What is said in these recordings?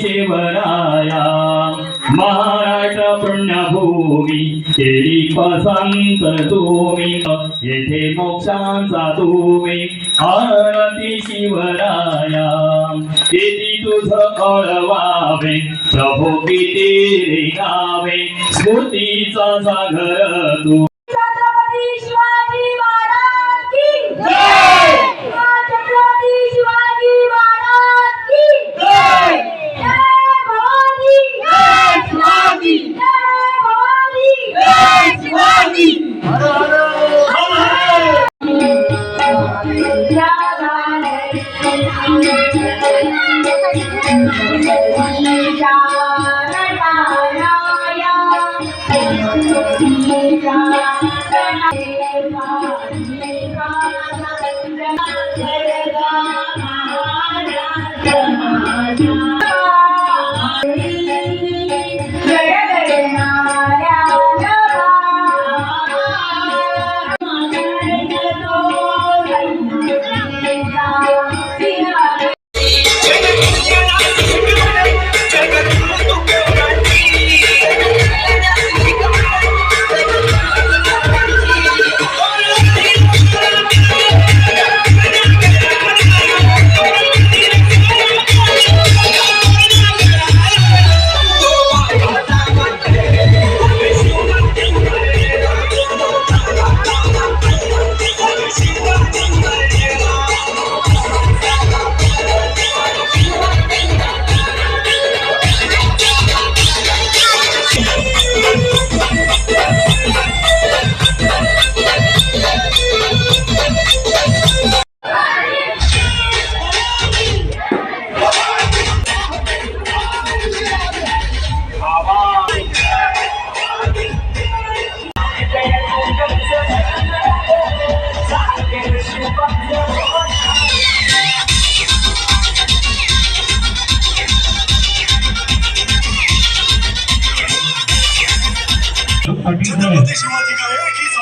शिवराया महाराष्ट्र पुण्यभूमी केली पसंत तुम्ही येथे मोक्षांचा तुम्ही आरती शिवराया किती तुझं कळवावे प्रभू किती रेगावे स्मृतीचा सागर तू छत्रपती शिवाजी महाराज की जय छत्रपती शिवाजी महाराज की जय जय भवानी जय शिवाजी जय भवानी जय शिवाजी हर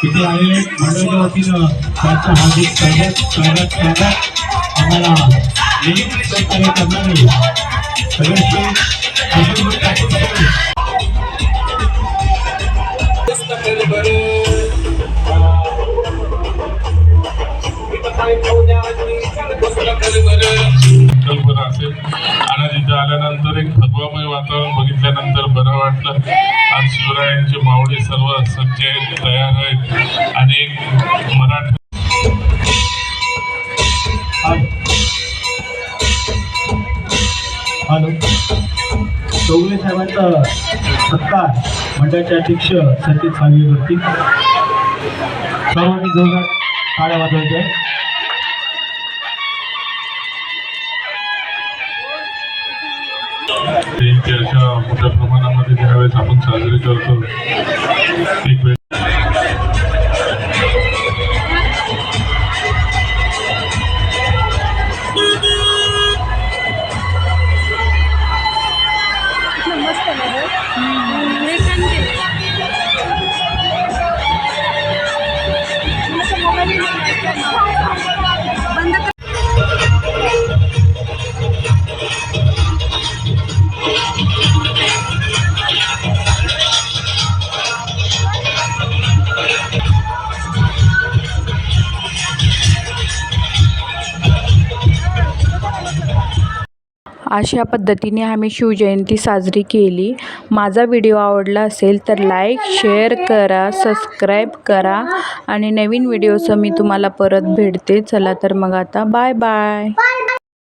इथे आलेले मंडळाच्या वतीनं त्यांचं हार्दिक स्वागत आम्हाला नेहमी सहकार्य करणारे कल्पना असेल आणि तिथे आल्यानंतर एक भगवामय वातावरण बघितल्यानंतर बरं वाटलं आणि शिवरायांचे मावळे सर्व सज्ज आहेत, तयार आहेत आणि एक मराठी चौगुले साहेबांचा सत्कार मंडळाचे अध्यक्ष सतीश साळवे करतील. सर्वांनी जोरात टाळ्या वाजवायच्या. जयंती अशा मोठ्या प्रमाणामध्ये ज्यावेळेस आपण साजरी करतो एक वेळ अशा पद्धतीने आम्ही शिवजयंती साजरी केली. माझा व्हिडिओ आवडला असेल तर लाईक शेअर करा, सबस्क्राईब करा आणि नवीन व्हिडिओसह मी तुम्हाला परत भेटते. चला तर मग आता बाय बाय.